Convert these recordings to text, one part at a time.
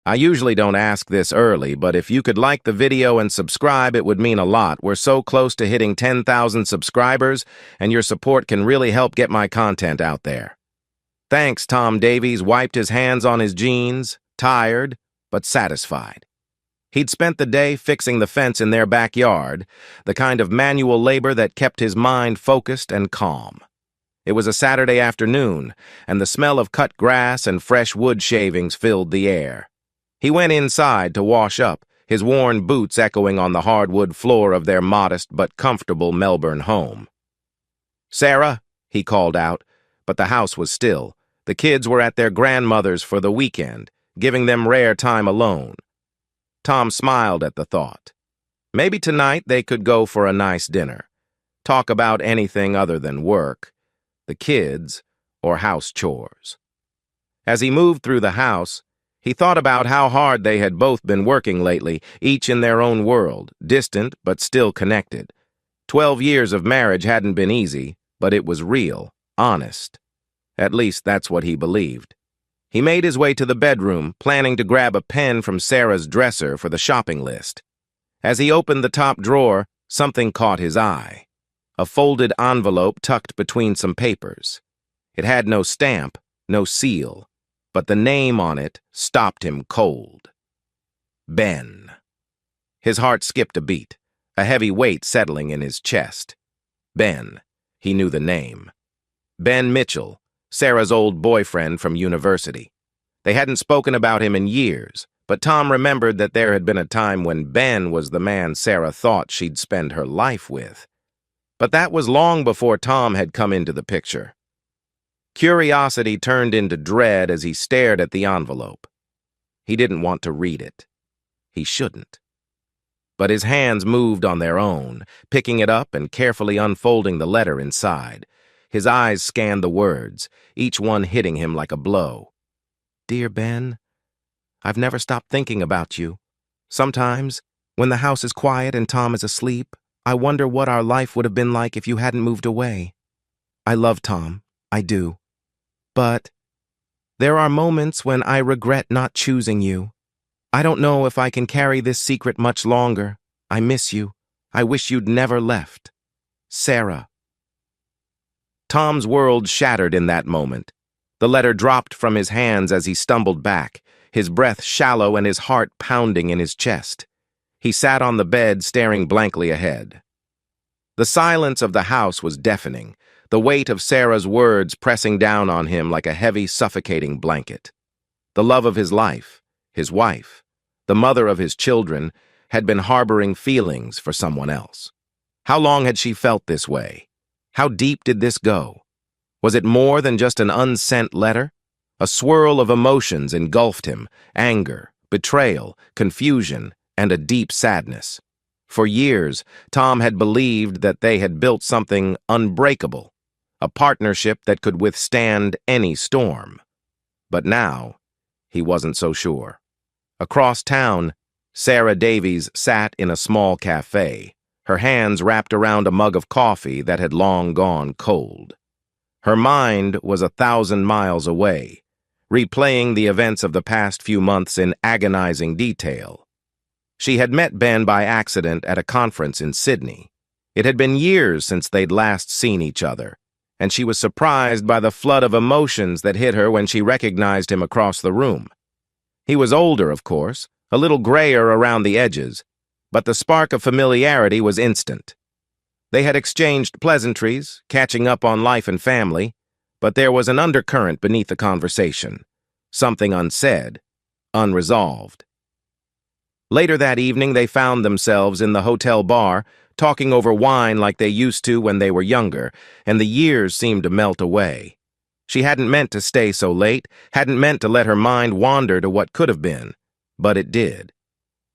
I usually don't ask this early, but if you could like the video and subscribe, it would mean a lot. We're so close to hitting 10,000 subscribers, and your support can really help get my content out there. Thanks, Tom Davies wiped his hands on his jeans, tired, but satisfied. He'd spent the day fixing the fence in their backyard, the kind of manual labor that kept his mind focused and calm. It was a Saturday afternoon, and the smell of cut grass and fresh wood shavings filled the air. He went inside to wash up, his worn boots echoing on the hardwood floor of their modest but comfortable Melbourne home. "Sarah," he called out, but the house was still. The kids were at their grandmother's for the weekend, giving them rare time alone. Tom smiled at the thought. Maybe tonight they could go for a nice dinner, talk about anything other than work, the kids, or house chores. As he moved through the house, he thought about how hard they had both been working lately, each in their own world, distant but still connected. 12 years of marriage hadn't been easy, but it was real, honest. At least that's what he believed. He made his way to the bedroom, planning to grab a pen from Sarah's dresser for the shopping list. As he opened the top drawer, something caught his eye. A folded envelope tucked between some papers. It had no stamp, no seal, but the name on it stopped him cold. Ben. His heart skipped a beat, a heavy weight settling in his chest. Ben. He knew the name. Ben Mitchell, Sarah's old boyfriend from university. They hadn't spoken about him in years, but Tom remembered that there had been a time when Ben was the man Sarah thought she'd spend her life with. But that was long before Tom had come into the picture. Curiosity turned into dread as he stared at the envelope. He didn't want to read it. He shouldn't. But his hands moved on their own, picking it up and carefully unfolding the letter inside. His eyes scanned the words, each one hitting him like a blow. "Dear Ben, I've never stopped thinking about you. Sometimes, when the house is quiet and Tom is asleep, I wonder what our life would have been like if you hadn't moved away. I love Tom, I do. But there are moments when I regret not choosing you. I don't know if I can carry this secret much longer. I miss you. I wish you'd never left. Sarah." Tom's world shattered in that moment. The letter dropped from his hands as he stumbled back, his breath shallow and his heart pounding in his chest. He sat on the bed, staring blankly ahead. The silence of the house was deafening, the weight of Sarah's words pressing down on him like a heavy, suffocating blanket. The love of his life, his wife, the mother of his children, had been harboring feelings for someone else. How long had she felt this way? How deep did this go? Was it more than just an unsent letter? A swirl of emotions engulfed him: anger, betrayal, confusion, and a deep sadness. For years, Tom had believed that they had built something unbreakable, a partnership that could withstand any storm. But now, he wasn't so sure. Across town, Sarah Davies sat in a small cafe, her hands wrapped around a mug of coffee that had long gone cold. Her mind was 1,000 miles away, replaying the events of the past few months in agonizing detail. She had met Ben by accident at a conference in Sydney. It had been years since they'd last seen each other, and she was surprised by the flood of emotions that hit her when she recognized him across the room. He was older, of course, a little grayer around the edges, but the spark of familiarity was instant. They had exchanged pleasantries, catching up on life and family, but there was an undercurrent beneath the conversation, something unsaid, unresolved. Later that evening, they found themselves in the hotel bar, talking over wine like they used to when they were younger, and the years seemed to melt away. She hadn't meant to stay so late, hadn't meant to let her mind wander to what could have been, but it did.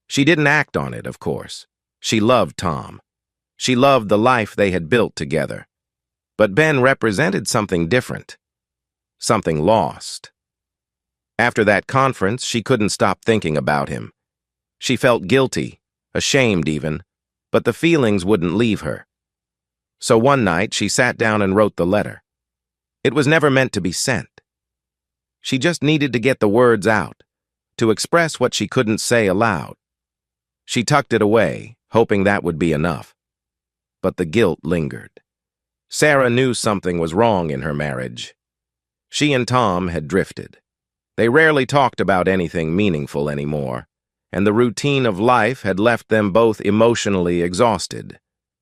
She didn't act on it, of course. She loved Tom. She loved the life they had built together. But Ben represented something different, something lost. After that conference, she couldn't stop thinking about him. She felt guilty, ashamed even, but the feelings wouldn't leave her. So one night, she sat down and wrote the letter. It was never meant to be sent. She just needed to get the words out, to express what she couldn't say aloud. She tucked it away, hoping that would be enough. But the guilt lingered. Sarah knew something was wrong in her marriage. She and Tom had drifted. They rarely talked about anything meaningful anymore, and the routine of life had left them both emotionally exhausted.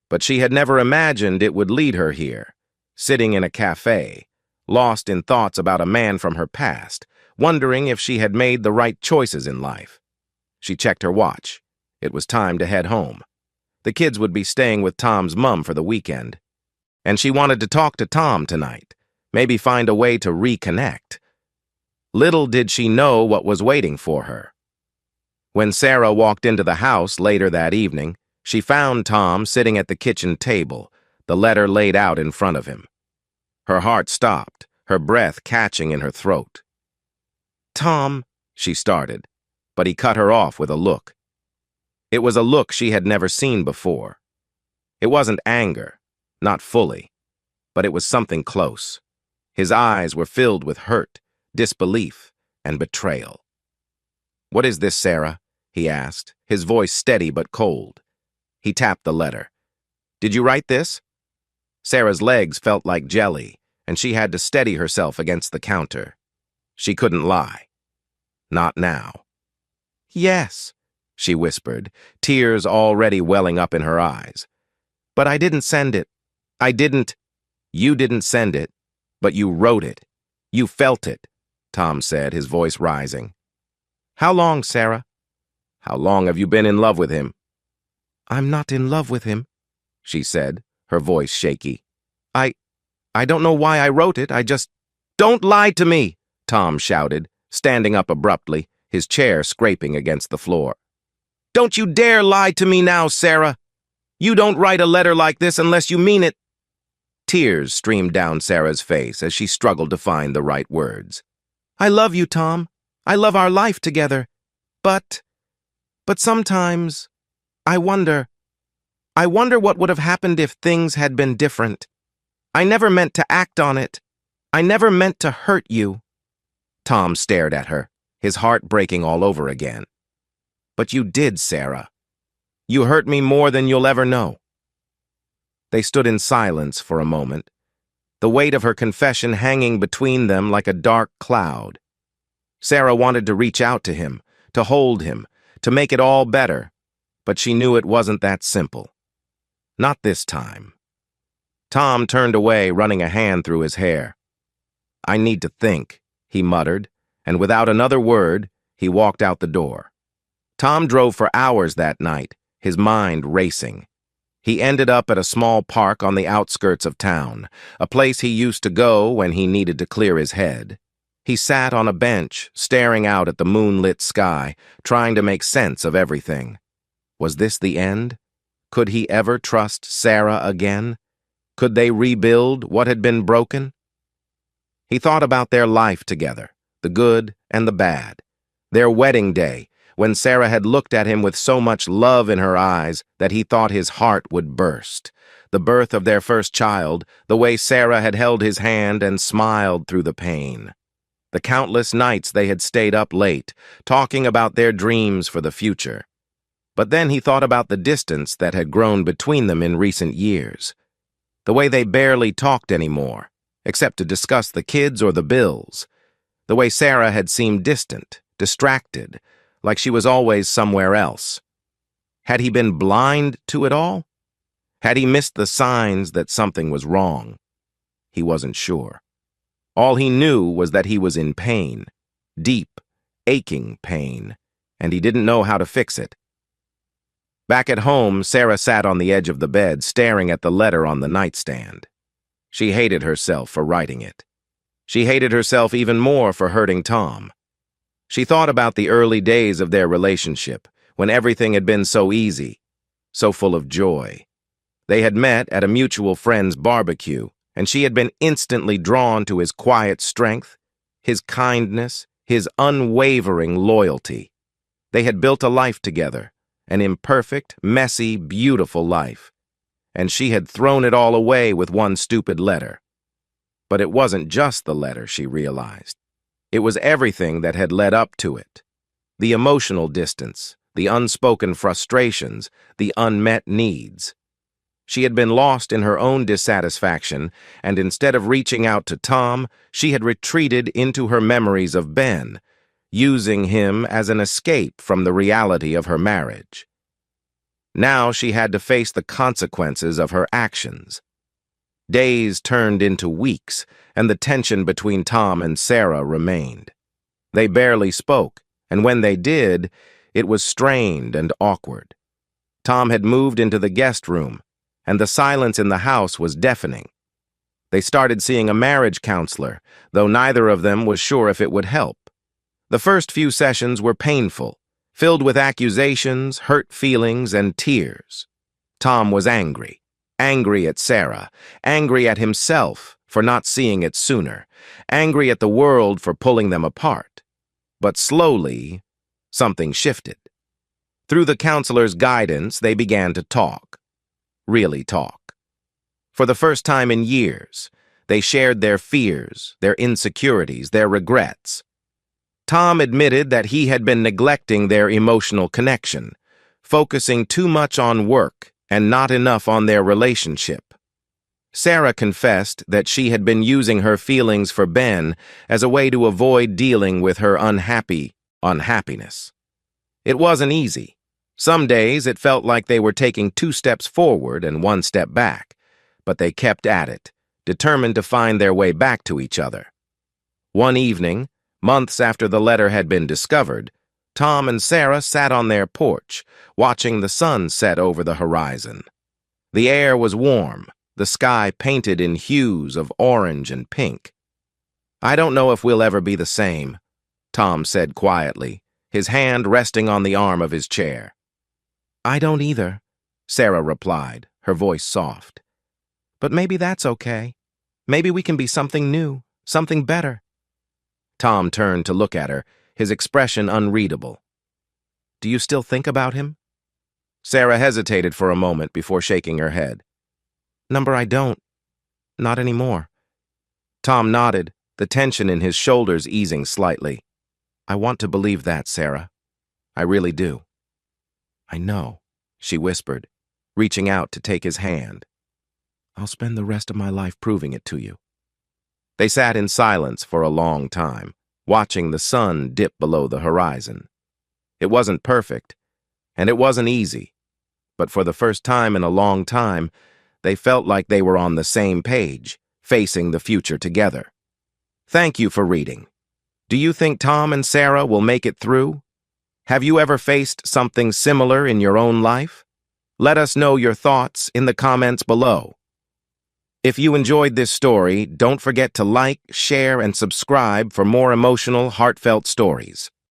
But she had never imagined it would lead her here, sitting in a cafe, lost in thoughts about a man from her past, wondering if she had made the right choices in life. She checked her watch. It was time to head home. The kids would be staying with Tom's mom for the weekend. And she wanted to talk to Tom tonight, maybe find a way to reconnect. Little did she know what was waiting for her. When Sarah walked into the house later that evening, she found Tom sitting at the kitchen table, the letter laid out in front of him. Her heart stopped, her breath catching in her throat. "Tom," she started, but he cut her off with a look. It was a look she had never seen before. It wasn't anger, not fully, but it was something close. His eyes were filled with hurt, disbelief, and betrayal. "What is this, Sarah?" he asked, his voice steady but cold. He tapped the letter. "Did you write this?" Sarah's legs felt like jelly, and she had to steady herself against the counter. She couldn't lie. Not now. "Yes," she whispered, tears already welling up in her eyes. "But I didn't send it. I didn't." "You didn't send it, but you wrote it. You felt it," Tom said, his voice rising. "How long, Sarah?" "How long have you been in love with him?" "I'm not in love with him," she said, her voice shaky. I don't know why I wrote it, I just—" "Don't lie to me!" Tom shouted, standing up abruptly, his chair scraping against the floor. "Don't you dare lie to me now, Sarah! You don't write a letter like this unless you mean it." Tears streamed down Sarah's face as she struggled to find the right words. "I love you, Tom. I love our life together. But sometimes, I wonder what would have happened if things had been different. I never meant to act on it. I never meant to hurt you." Tom stared at her, his heart breaking all over again. "But you did, Sarah. You hurt me more than you'll ever know." They stood in silence for a moment, the weight of her confession hanging between them like a dark cloud. Sarah wanted to reach out to him, to hold him, to make it all better, but she knew it wasn't that simple. Not this time. Tom turned away, running a hand through his hair. "I need to think," he muttered, and without another word, he walked out the door. Tom drove for hours that night, his mind racing. He ended up at a small park on the outskirts of town, a place he used to go when he needed to clear his head. He sat on a bench, staring out at the moonlit sky, trying to make sense of everything. Was this the end? Could he ever trust Sarah again? Could they rebuild what had been broken? He thought about their life together, the good and the bad. Their wedding day, when Sarah had looked at him with so much love in her eyes that he thought his heart would burst. The birth of their first child, the way Sarah had held his hand and smiled through the pain. The countless nights they had stayed up late, talking about their dreams for the future. But then he thought about the distance that had grown between them in recent years. The way they barely talked anymore, except to discuss the kids or the bills. The way Sarah had seemed distant, distracted, like she was always somewhere else. Had he been blind to it all? Had he missed the signs that something was wrong? He wasn't sure. All he knew was that he was in pain, deep, aching pain, and he didn't know how to fix it. Back at home, Sarah sat on the edge of the bed, staring at the letter on the nightstand. She hated herself for writing it. She hated herself even more for hurting Tom. She thought about the early days of their relationship, when everything had been so easy, so full of joy. They had met at a mutual friend's barbecue, and she had been instantly drawn to his quiet strength, his kindness, his unwavering loyalty. They had built a life together, an imperfect, messy, beautiful life. And she had thrown it all away with one stupid letter. But it wasn't just the letter, she realized. It was everything that had led up to it. The emotional distance, the unspoken frustrations, the unmet needs. She had been lost in her own dissatisfaction, and instead of reaching out to Tom, she had retreated into her memories of Ben, using him as an escape from the reality of her marriage. Now she had to face the consequences of her actions. Days turned into weeks, and the tension between Tom and Sarah remained. They barely spoke, and when they did, it was strained and awkward. Tom had moved into the guest room, and the silence in the house was deafening. They started seeing a marriage counselor, though neither of them was sure if it would help. The first few sessions were painful, filled with accusations, hurt feelings, and tears. Tom was angry at Sarah, angry at himself for not seeing it sooner, angry at the world for pulling them apart. But slowly, something shifted. Through the counselor's guidance, they began to talk. Really talk. For the first time in years, they shared their fears, their insecurities, their regrets. Tom admitted that he had been neglecting their emotional connection, focusing too much on work and not enough on their relationship. Sarah confessed that she had been using her feelings for Ben as a way to avoid dealing with her unhappiness. It wasn't easy. Some days it felt like they were taking 2 steps forward and 1 step back, but they kept at it, determined to find their way back to each other. One evening, months after the letter had been discovered, Tom and Sarah sat on their porch, watching the sun set over the horizon. The air was warm, the sky painted in hues of orange and pink. "I don't know if we'll ever be the same," Tom said quietly, his hand resting on the arm of his chair. "I don't either," Sarah replied, her voice soft. "But maybe that's okay. Maybe we can be something new, something better." Tom turned to look at her, his expression unreadable. "Do you still think about him?" Sarah hesitated for a moment before shaking her head. "Number, I don't. Not anymore." Tom nodded, the tension in his shoulders easing slightly. "I want to believe that, Sarah. I really do." "I know," she whispered, reaching out to take his hand. "I'll spend the rest of my life proving it to you." They sat in silence for a long time, watching the sun dip below the horizon. It wasn't perfect, and it wasn't easy, but for the first time in a long time, they felt like they were on the same page, facing the future together. Thank you for reading. Do you think Tom and Sarah will make it through? Have you ever faced something similar in your own life? Let us know your thoughts in the comments below. If you enjoyed this story, don't forget to like, share, and subscribe for more emotional, heartfelt stories.